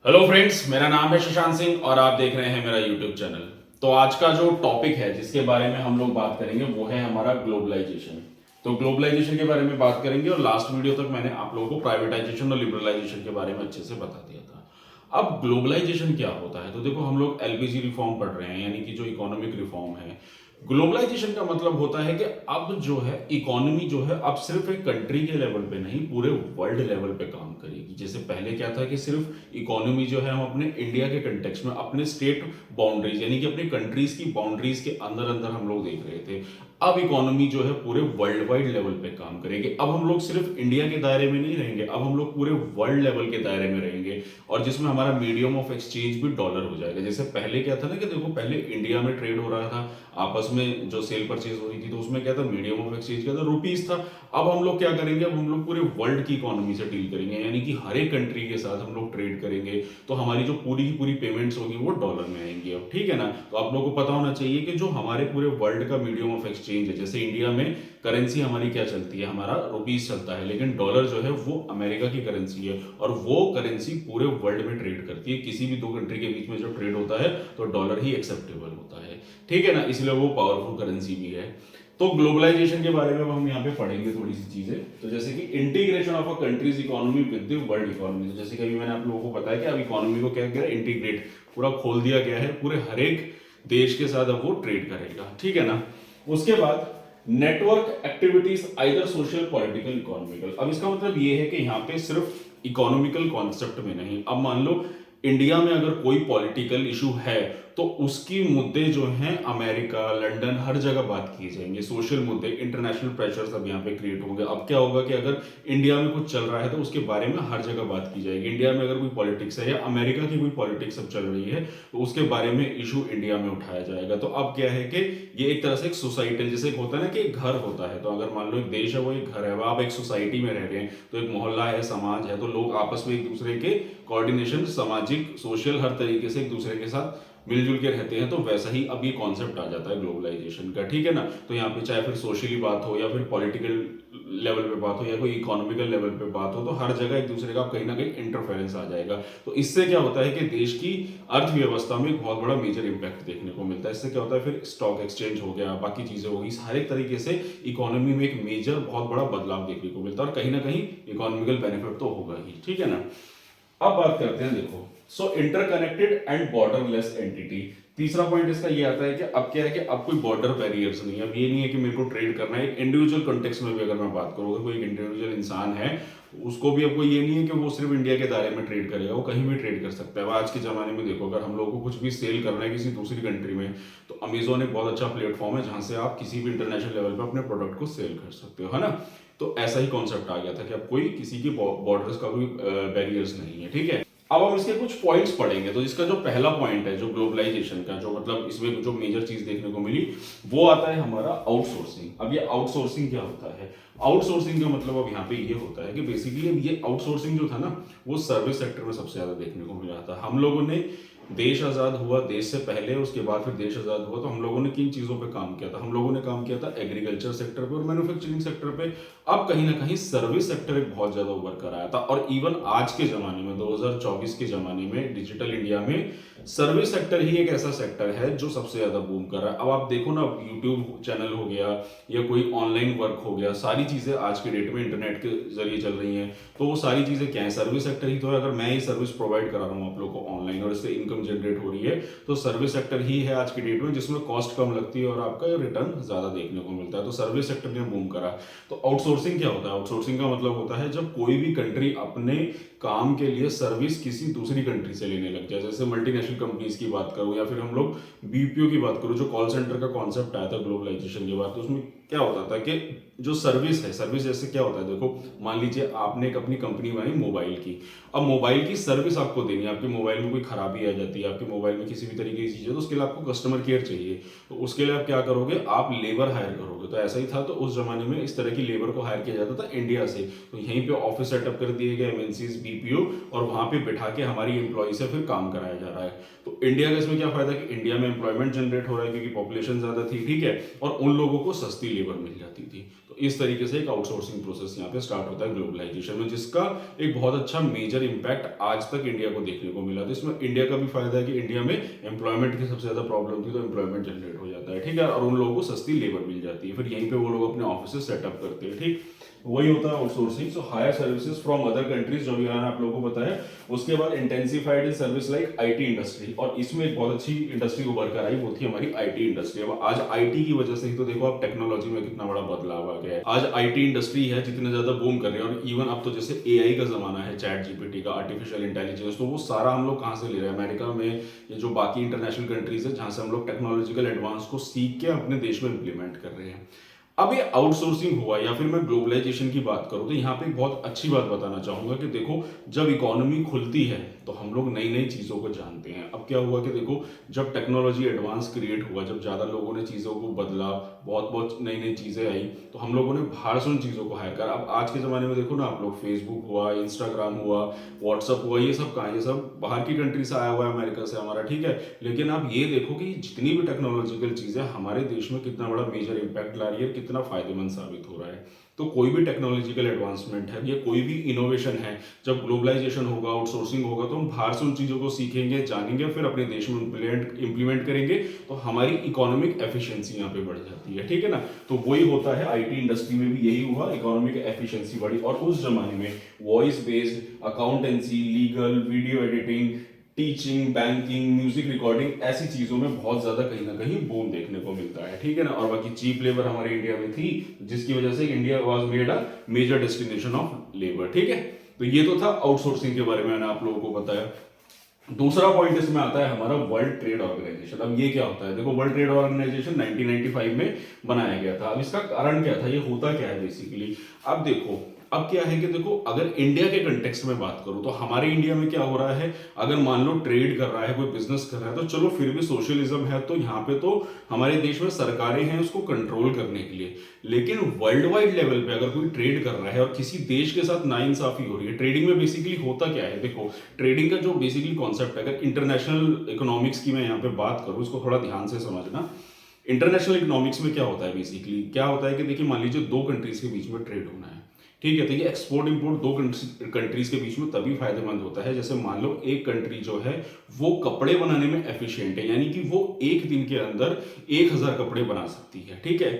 Hello friends, मेरा नाम है शशांक सिंह और आप देख रहे हैं मेरा यूट्यूब चैनल। तो आज का जो टॉपिक है जिसके बारे में हम लोग बात करेंगे वो है हमारा ग्लोबलाइजेशन। तो ग्लोबलाइजेशन के बारे में बात करेंगे और लास्ट वीडियो तक मैंने आप लोगों को प्राइवेटाइजेशन और लिबरलाइजेशन के बारे में अच्छे से बता दिया था। अब ग्लोबलाइजेशन क्या होता है, तो देखो हम लोग एलपीजी रिफॉर्म पढ़ रहे हैं, यानी कि जो इकोनॉमिक रिफॉर्म है। ग्लोबलाइजेशन का मतलब होता है कि अब जो है इकोनॉमी जो है अब सिर्फ एक कंट्री के लेवल पे नहीं पूरे वर्ल्ड लेवल पे काम करेगी। जैसे पहले क्या था कि सिर्फ इकोनॉमी जो है हम अपने इंडिया के कंटेक्स्ट में अपने स्टेट बाउंड्रीज यानी कि अपनी कंट्रीज की बाउंड्रीज के अंदर अंदर हम लोग देख रहे थे। अब इकोनॉमी जो है पूरे वर्ल्ड वाइड लेवल पे काम करेगी। अब हम लोग सिर्फ इंडिया के दायरे में नहीं रहेंगे, अब हम लोग पूरे वर्ल्ड लेवल के दायरे में रहेंगे और जिसमें हमारा मीडियम ऑफ एक्सचेंज भी डॉलर हो जाएगा। जैसे पहले क्या था ना कि देखो पहले इंडिया में ट्रेड हो रहा था, आपस में जो सेल परचेज हो रही थी, तो उसमें क्या था, मीडियम ऑफ एक्सचेंज क्या था, रुपीज था। अब हम लोग क्या करेंगे, अब हम लोग पूरे वर्ल्ड की इकोनॉमी से डील करेंगे, यानी कि हर एक कंट्री के साथ हम लोग ट्रेड करेंगे। तो हमारी जो पूरी की पूरी पेमेंट्स होगी वो डॉलर में आएंगी। अब ठीक है ना। तो आप लोगों को पता होना चाहिए कि जो हमारे पूरे वर्ल्ड का मीडियम ऑफ एक्सचेंज है, जैसे इंडिया में करेंसी हमारी क्या चलती है, हमारा रुपीज चलता है, लेकिन डॉलर जो है वो अमेरिका की करेंसी है और वो करेंसी पूरे वर्ल्ड में ट्रेड करती है। किसी भी दो कंट्री के बीच में जो ट्रेड होता है तो डॉलर ही एक्सेप्टेबल होता है, ठीक है ना, इसलिए वो पावरफुल करेंसी भी है। तो ग्लोबलाइजेशन के बारे में हम यहाँ पे पढ़ेंगे थोड़ी सी चीजें। तो जैसे कि integration of a countries economy with the world economy. तो जैसे कि अभी मैंने आप लोगों को बताया कि अब इकोनॉमी को क्या किया, इंटीग्रेट पूरा खोल दिया गया है, पूरे हर एक देश के साथ अब वो ट्रेड करेगा, ठीक है ना। उसके बाद network activities either social political economical. अब इसका मतलब ये है कि यहाँ पे सिर्फ इकोनॉमिकल कॉन्सेप्ट में नहीं, अब मान लो इंडिया में अगर कोई पॉलिटिकल इशू है तो उसकी मुद्दे जो हैं अमेरिका, लंदन, हर जगह बात किए जाएंगे। सोशल मुद्दे, इंटरनेशनल प्रेशर सब यहाँ पे क्रिएट होंगे। अब क्या होगा कि अगर इंडिया में कुछ चल रहा है तो उसके बारे में हर जगह बात की जाएगी। इंडिया में अगर कोई पॉलिटिक्स है या अमेरिका की कोई पॉलिटिक्स अब चल रही है तो उसके बारे में इशू इंडिया में उठाया जाएगा। तो अब क्या है कि ये एक तरह से एक सोसाइटल, जैसे एक होता है ना कि एक घर होता है, तो अगर मान लो एक देश है वो एक घर है, अब आप एक सोसाइटी में रह रहे हैं तो एक मोहल्ला है, समाज है, तो लोग आपस में एक दूसरे के कोऑर्डिनेशन, सामाजिक, सोशल, हर तरीके से एक दूसरे के साथ मिलजुल के रहते हैं। तो वैसा ही अब ये कॉन्सेप्ट आ जाता है ग्लोबलाइजेशन का, ठीक है ना। तो यहाँ पे चाहे फिर सोशली बात हो या फिर पॉलिटिकल लेवल पे बात हो या कोई इकोनॉमिकल लेवल पे बात हो, तो हर जगह एक दूसरे का कहीं ना कहीं इंटरफेरेंस आ जाएगा। तो इससे क्या होता है कि देश की अर्थव्यवस्था में एक बहुत बड़ा मेजर इंपैक्ट देखने को मिलता है। इससे क्या होता है, फिर स्टॉक एक्सचेंज हो गया, बाकी चीजें होगी, हर एक तरीके से इकोनॉमी में एक मेजर बहुत बड़ा बदलाव देखने को मिलता है और कहीं ना कहीं इकोनॉमिकल बेनिफिट तो होगा ही, ठीक है ना। अब बात करते हैं, देखो, सो इंटरकनेक्टेड एंड बॉर्डरलेस एंटिटी। तीसरा पॉइंट इसका ये आता है कि अब क्या है कि अब कोई बॉर्डर बैरियर्स नहीं है। अब ये नहीं है कि मेरे को ट्रेड करना है, एक इंडिविजुअल कॉन्टेक्स्ट में भी अगर मैं बात करूँ, कोई एक इंडिविजुअल इंसान है, उसको भी अब कोई ये नहीं है कि वो सिर्फ इंडिया के दायरे में ट्रेड करेगा, वो कहीं भी ट्रेड कर सकता है। अब आज के जमाने में देखो, अगर हम लोगों को कुछ भी सेल करना है किसी दूसरी कंट्री में, तो अमेजोन एक बहुत अच्छा प्लेटफॉर्म है जहां से आप किसी भी इंटरनेशनल लेवल पर अपने प्रोडक्ट को सेल कर सकते हो, है ना। तो ऐसा ही कॉन्सेप्ट आ गया था कि अब कोई किसी की बॉर्डर्स का कोई बैरियर्स नहीं है, ठीक है। अब हम इसके कुछ पॉइंट्स पढ़ेंगे। तो इसका जो पहला पॉइंट है जो ग्लोबलाइजेशन का, जो मतलब इसमें जो मेजर चीज देखने को मिली, वो आता है हमारा आउटसोर्सिंग। अब ये आउटसोर्सिंग क्या होता है, आउटसोर्सिंग का मतलब अब यहाँ पे ये होता है कि बेसिकली अब ये आउटसोर्सिंग जो था ना, वो सर्विस सेक्टर में सबसे ज्यादा देखने को मिला था। हम लोगों ने देश आज़ाद हुआ, देश से पहले, उसके बाद फिर देश आज़ाद हुआ, तो हम लोगों ने किन चीज़ों पे काम किया था, हम लोगों ने काम किया था एग्रीकल्चर सेक्टर पे और मैन्युफैक्चरिंग सेक्टर पे। अब कहीं ना कहीं सर्विस सेक्टर एक बहुत ज़्यादा उभर कर आया था और इवन आज के ज़माने में 2024 के ज़माने में डिजिटल इंडिया में सर्विस सेक्टर ही एक ऐसा सेक्टर है जो सबसे ज़्यादा बूम कर रहा है। अब आप देखो ना, यूट्यूब चैनल हो गया या कोई ऑनलाइन वर्क हो गया, सारी चीज़ें आज के डेट में इंटरनेट के जरिए चल रही हैं। तो वो सारी चीज़ें क्या है, सर्विस सेक्टर ही तो है। अगर मैं ही सर्विस प्रोवाइड करा रहा हूँ आप लोग को ऑनलाइन और इससे इनकम जनरेट हो रही है, तो सर्विस सेक्टर ही है आज की डेट में जिसमें कॉस्ट कम लगती है और आपका रिटर्न ज्यादा देखने को मिलता है। तो सर्विस सेक्टर ने बूम करा। तो आउटसोर्सिंग क्या होता है, आउटसोर्सिंग का मतलब होता है जब कोई भी कंट्री अपने काम के लिए सर्विस किसी दूसरी कंट्री से लेने लग जाए। जैसे मल्टीनेशनल कंपनीज की बात करूं या फिर हम लोग बीपीओ की बात करूं, जो कॉल सेंटर का कॉन्सेप्ट आया था ग्लोबलाइजेशन के बाद, तो उसमें क्या होता था कि जो सर्विस है, सर्विस जैसे क्या होता है, देखो मान लीजिए आपने एक अपनी कंपनी बनाई मोबाइल की। अब मोबाइल की सर्विस आपको देनी है, आपके मोबाइल में कोई खराबी आ जाती है, आपके मोबाइल में किसी भी तरीके की चीज़ है, तो उसके लिए आपको कस्टमर केयर चाहिए। तो उसके लिए आप क्या करोगे, आप लेबर हायर करोगे। तो ऐसा ही था, तो उस जमाने में इस तरह की लेबर को हायर किया जाता था इंडिया से। तो यहीं पे ऑफिस सेटअप कर दिए गए, एमएनसीज, बीपीओ, और वहां पे बिठा के हमारी एम्प्लॉय से फिर काम कराया जा रहा है। तो इंडिया का इसमें क्या फायदा कि इंडिया में एम्प्लॉयमेंट जनरेट हो रहा है क्योंकि पॉपुलेशन ज्यादा थी, ठीक है, और उन लोगों को सस्ती लेबर मिल जाती थी। तो इस तरीके से एक आउटसोर्सिंग प्रोसेस यहाँ पे स्टार्ट होता है ग्लोबलाइजेशन में, जिसका एक बहुत अच्छा मेजर इम्पैक्ट आज तक इंडिया को देखने को मिला। तो इसमें इंडिया का भी फायदा है कि इंडिया में एम्प्लॉयमेंट की सबसे ज्यादा प्रॉब्लम थी, तो एम्प्लॉयमेंट जनरेट हो जाता है, ठीक है, और उन लोगों को सस्ती लेबर मिल जाती है, फिर यहीं पे वो लोग अपने ऑफिस सेटअप करते हैं, ठीक। वही होता है outsourcing. So hire services from other countries, जो भी मैंने आप लोगों को बताया। उसके बाद intensified in service like IT industry, और इसमें एक बहुत अच्छी इंडस्ट्री उभर कर आई, वो थी हमारी आईटी इंडस्ट्री। अब आज आईटी की वजह से ही तो देखो आप टेक्नोलॉजी में कितना बड़ा बदलाव आ गया है। आज आईटी इंडस्ट्री है जितने ज्यादा बूम कर रही है, और इवन अब तो जैसे एआई का जमाना है, चैट जीपीटी का, आर्टिफिशियल इंटेलिजेंस, तो वो सारा हम लोग कहाँ से ले रहे हैं, अमेरिका में, ये जो बाकी इंटरनेशनल कंट्रीज है जहां से हम लोग टेक्नोलॉजिकल एडवांस को सीख के अपने देश में इंप्लीमेंट कर रहे हैं। अब ये आउटसोर्सिंग हुआ या फिर मैं ग्लोबलाइजेशन की बात करूं, तो यहाँ पे एक बहुत अच्छी बात बताना चाहूंगा कि देखो, जब इकोनॉमी खुलती है तो हम लोग नई नई चीजों को जानते हैं। अब क्या हुआ कि देखो, जब टेक्नोलॉजी एडवांस क्रिएट हुआ, जब ज्यादा लोगों ने चीजों को बदला, बहुत बहुत नई नई चीजें आई, तो हम लोगों ने बाहर से उन चीजों को हायर करा। अब आज के जमाने में देखो ना आप लोग, फेसबुक हुआ, इंस्टाग्राम हुआ, व्हाट्सअप हुआ, ये सब कहाँ, ये सब बाहर की कंट्री से आया हुआ है, अमेरिका से हमारा, ठीक है। लेकिन आप ये देखो कि जितनी भी टेक्नोलॉजिकल चीजें हमारे देश में कितना बड़ा मेजर इंपैक्ट ला रही है, कितना फायदेमंद साबित हो रहा है। तो कोई भी टेक्नोलॉजिकल एडवांसमेंट है या कोई भी इनोवेशन है, जब ग्लोबलाइजेशन होगा, आउटसोर्सिंग होगा, तो हम बाहर से उन चीजों को सीखेंगे, जानेंगे, फिर अपने देश में इंप्लीमेंट करेंगे, तो हमारी इकोनॉमिक एफिशिएंसी यहाँ पे बढ़ जाती है, ठीक है ना। तो वही होता है, आईटी इंडस्ट्री में भी यही हुआ, इकोनॉमिक एफिशिएंसी बढ़ी। और उस जमाने में voice based accountancy, legal, video editing, teaching, banking, music recording, ऐसी चीजों में बहुत ज्यादा कहीं ना कहीं बूम देखने को मिलता है, ठीक है ना। और बाकी चीप लेबर हमारे इंडिया में थी, जिसकी वजह से India was made a major destination of labour, ठीक है। तो ये तो था आउटसोर्सिंग के बारे में, मैंने आप लोगों को बताया। दूसरा पॉइंट इसमें आता है हमारा वर्ल्ड ट्रेड ऑर्गेनाइजेशन। अब ये क्या होता है, देखो, वर्ल्ड ट्रेड ऑर्गेनाइजेशन 1995 में बनाया गया था। अब इसका कारण क्या था, ये होता क्या है बेसिकली। अब देखो, अब क्या है कि देखो, अगर इंडिया के कंटेक्स्ट में बात करूं, तो हमारे इंडिया में क्या हो रहा है, अगर मान लो ट्रेड कर रहा है, कोई बिजनेस कर रहा है, तो चलो फिर भी सोशलिज्म है, तो यहाँ पे तो हमारे देश में सरकारें हैं उसको कंट्रोल करने के लिए। लेकिन वर्ल्ड वाइड लेवल पे अगर कोई ट्रेड कर रहा है और किसी देश के साथ नाइंसाफी हो रही है, ट्रेडिंग में बेसिकली होता क्या है, देखो, ट्रेडिंग का जो बेसिकली कॉन्सेप्ट है, अगर इंटरनेशनल इकोनॉमिक्स की मैं यहाँ पे बात करूँ, इसको थोड़ा ध्यान से समझना। इंटरनेशनल इकोनॉमिक्स में क्या होता है, बेसिकली क्या होता है कि देखिए, मान लीजिए दो कंट्रीज के बीच में ट्रेड होना है, ठीक है, तो ये एक्सपोर्ट इंपोर्ट दो कंट्रीज के बीच में तभी फायदेमंद होता है, जैसे मान लो एक कंट्री जो है वो कपड़े बनाने में एफिशिएंट है, यानी कि वो एक दिन के अंदर 1000 कपड़े बना सकती है, ठीक है।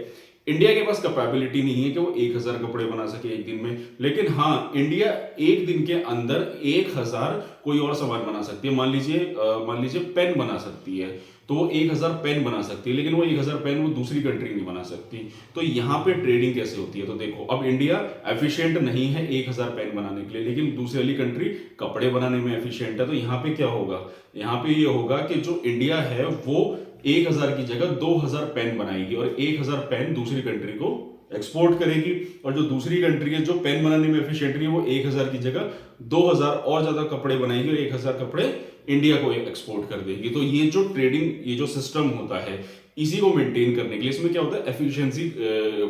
इंडिया के पास कैपेबिलिटी नहीं है कि वो 1000 कपड़े बना सके एक दिन में, लेकिन हाँ, इंडिया एक दिन के अंदर 1000 कोई और सामान बना सकती है। मान लीजिए पेन बना सकती है, तो वो 1000 पेन बना सकती है, लेकिन वो 1000 पेन वो दूसरी कंट्री नहीं बना सकती। तो यहाँ पे ट्रेडिंग कैसे होती है, तो देखो, अब इंडिया एफिशिएंट नहीं है 1000 पेन बनाने के लिए, लेकिन दूसरी वाली कंट्री कपड़े बनाने में एफिशिएंट है। तो यहाँ पे क्या होगा, यहाँ पे ये होगा कि जो इंडिया है वो 1000 की जगह 2000 पेन बनाएगी, और 1000 पेन दूसरी कंट्री को एक्सपोर्ट करेगी, और जो दूसरी कंट्री है जो पेन बनाने में एफिशिएंट नहीं है, वो 1000 की जगह 2000 और ज्यादा कपड़े बनाएगी, और 1000 कपड़े इंडिया को एक्सपोर्ट कर देगी। तो ये जो ट्रेडिंग, ये जो सिस्टम होता है, इसी को मेंटेन करने के लिए इसमें क्या होता है, एफिशिएंसी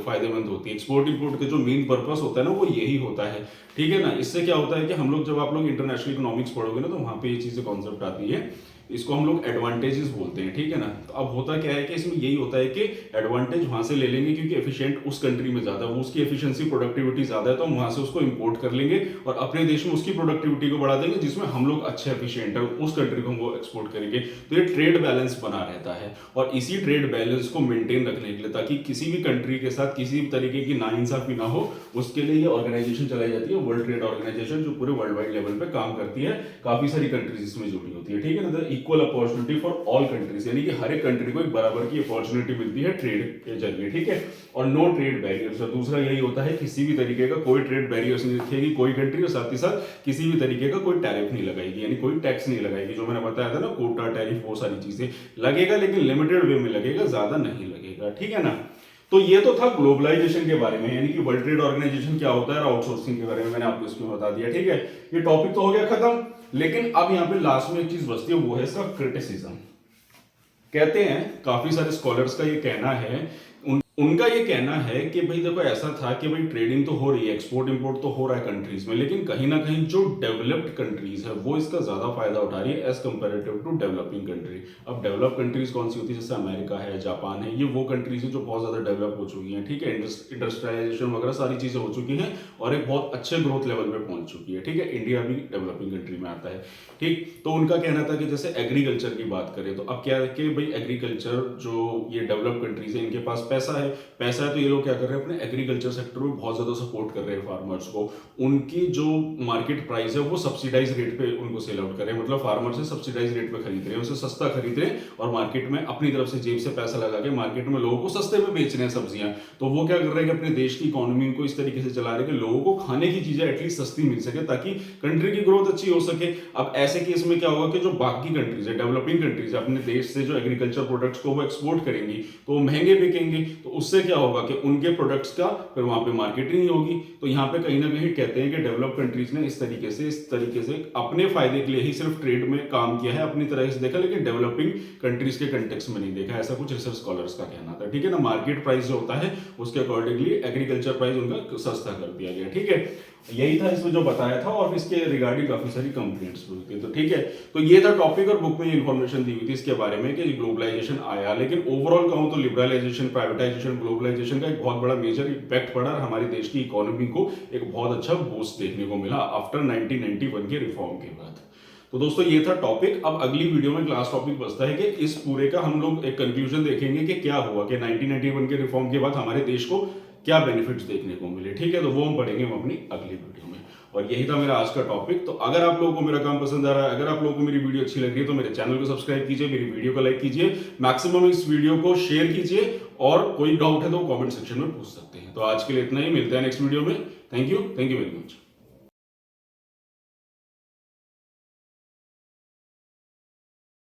फायदेमंद होती है। एक्सपोर्ट इंपोर्ट का जो मेन पर्पस होता है ना, वो यही होता है, ठीक है ना। इससे क्या होता है कि हम लोग, जब आप लोग इंटरनेशनल इकोनॉमिक्स पढ़ोगे ना, तो वहां पे ये चीजें कॉन्सेप्ट आती है, इसको हम लोग एडवांटेजेस बोलते हैं, ठीक है ना। तो अब होता क्या है कि इसमें यही होता है कि एडवांटेज वहां से ले लेंगे, क्योंकि एफिशिएंट उस कंट्री में ज्यादा, वो उसकी एफिशिएंसी प्रोडक्टिविटी ज्यादा है, तो हम वहां से उसको इंपोर्ट कर लेंगे और अपने देश में उसकी प्रोडक्टिविटी को बढ़ा देंगे, जिसमें हम लोग अच्छे एफिशिएंट है, उस कंट्री को हम वो एक्सपोर्ट करेंगे। तो ये ट्रेड बैलेंस बना रहता है, और इसी ट्रेड बैलेंस को मेंटेन रखने के लिए, ताकि किसी भी कंट्री के साथ किसी भी तरीके की नाइंसाफी ना हो, उसके लिए ये ऑर्गेनाइजेशन चलाई जाती है, वर्ल्ड ट्रेड ऑर्गेनाइजेशन, जो पूरे वर्ल्ड वाइड लेवल पे काम करती है। काफी सारी कंट्रीज इसमें जुड़ी होती है, ठीक है ना। Equal opportunity for all countries, यानी कि हर एक कंट्री को एक बराबर की अपॉर्चुनिटी मिलती है ट्रेड के जरिए, ठीक है। और नो ट्रेड बैरियर्स, और दूसरा यही होता है, किसी भी तरीके का कोई ट्रेड बैरियर्स नहीं रखेगी कोई कंट्री, और साथ ही साथ किसी भी तरीके का कोई टैरिफ नहीं लगाएगी, यानी कोई टैक्स नहीं लगाएगी। जो मैंने बताया था ना, कोटा, टैरिफ, वो सारी चीजें लगेगा, लेकिन लिमिटेड वे में लगेगा, ज्यादा नहीं लगेगा, ठीक है ना। तो ये तो था ग्लोबलाइजेशन के बारे में, यानी कि वर्ल्ड ट्रेड ऑर्गेनाइजेशन क्या होता है, और आउटसोर्सिंग के बारे में मैंने आपको इसमें बता दिया, ठीक है। ये टॉपिक तो हो गया खत्म, लेकिन अब यहाँ पे लास्ट में एक चीज बचती है, वो है इसका क्रिटिसिज्म। कहते हैं, काफी सारे स्कॉलर्स का ये कहना है, उनका ये कहना है कि भाई देखो ऐसा था कि भाई ट्रेडिंग तो हो रही है, एक्सपोर्ट इंपोर्ट तो हो रहा है कंट्रीज में, लेकिन कहीं ना कहीं जो डेवलप्ड कंट्रीज है वो इसका ज्यादा फायदा उठा रही है as comparative to developing country. अब डेवलप कंट्रीज कौन सी होती है, जैसे अमेरिका है, जापान है, ये वो कंट्रीज है जो बहुत ज्यादा डेवलप हो चुकी हैं, ठीक है, इंडस्ट्रियलाइजेशन वगैरह सारी चीजें हो चुकी हैं और एक बहुत अच्छे ग्रोथ लेवल पे पहुंच चुकी है, ठीक है। इंडिया भी डेवलपिंग कंट्री में आता है, ठीक। तो उनका कहना था कि जैसे एग्रीकल्चर की बात करें तो अब क्या है कि भाई एग्रीकल्चर जो ये डेवलप कंट्रीज है इनके पास पैसा है तो ये लोग क्या कर रहे हैं अपने एग्रीकल्चर सेक्टर में बहुत ज्यादा सपोर्ट कर रहे हैं फार्मर्स को। उनकी जो मार्केट प्राइस है वो सब्सिडाइज रेट पे उनको सेल आउट कर रहे हैं, मतलब फार्मर से सब्सिडाइज रेट पे खरीद रहे हैं, उसे सस्ता खरीद रहे हैं और मार्केट में अपनी तरफ से जेब से पैसा लगा के मार्केट में लोगों को सस्ते में बेच रहे हैं सब्जियां। तो वो क्या कर रहे हैं कि अपने देश की इकोनॉमी को इस तरीके से चला रहे हैं कि लोगों को खाने की चीजें एटलीस्ट सस्ती मिल सके ताकि कंट्री की ग्रोथ अच्छी हो सके। अब ऐसे केस में क्या होगा कि जो बाकी कंट्रीज है, डेवलपिंग कंट्रीज है, अपने देश से जो एग्रीकल्चर प्रोडक्ट्स को वो एक्सपोर्ट करेंगी तो वो महंगे बिकेंगे, तो उससे क्या होगा कि उनके प्रोडक्ट्स का फिर वहां पे मार्केटिंग नहीं होगी। तो यहाँ पे कहीं ना कहीं कहते हैं कि डेवलप कंट्रीज ने इस तरीके से अपने फायदे के लिए ही सिर्फ ट्रेड में काम किया है, अपनी तरह से देखा, लेकिन डेवलपिंग कंट्रीज के कंटेक्स्ट में नहीं देखा, ऐसा कुछ रिसर्च स्कॉलर्स का कहना था, ठीक है ना। मार्केट प्राइस जो होता है उसके अकॉर्डिंगली एग्रीकल्चर प्राइस उनका सस्ता कर दिया गया, ठीक है। यही था इसमें जो बताया था और इसके रिगार्डिंग काफी सारी कंप्लेंट्स भी हुई थी, तो ठीक है। तो ये था टॉपिक और बुक में इन्फॉर्मेशन दी हुई थी इसके बारे में कि ग्लोबलाइजेशन आया, लेकिन ओवरऑल कहूं तो लिबरलाइजेशन, प्राइवेटाइजेशन, ग्लोबलाइजेशन का एक बहुत बड़ा मेजर इम्पैक्ट पड़ा और हमारे देश की इकोनॉमी को एक बहुत अच्छा बूस्ट देखने को मिला आफ्टर 1991 के रिफॉर्म के बाद। तो दोस्तों ये था टॉपिक। अब अगली वीडियो में क्लास टॉपिक बचता है कि इस पूरे का हम लोग एक कंक्लूजन देखेंगे कि क्या हुआ कि 1991 के रिफॉर्म के बाद हमारे देश को क्या बेनिफिट्स देखने को मिले, ठीक है। तो वो हम पढ़ेंगे अपनी अगली वीडियो में। और यही था मेरा आज का टॉपिक। तो अगर आप लोगों को मेरा काम पसंद आ रहा है, अगर आप लोगों को मेरी वीडियो अच्छी लग रही है तो मेरे चैनल को सब्सक्राइब कीजिए, मेरी वीडियो को लाइक कीजिए, मैक्सिमम इस वीडियो को शेयर कीजिए और कोई डाउट है तो कमेंट सेक्शन में पूछ सकते हैं। तो आज के लिए इतना ही, मिलते हैं नेक्स्ट वीडियो में। Thank you very much.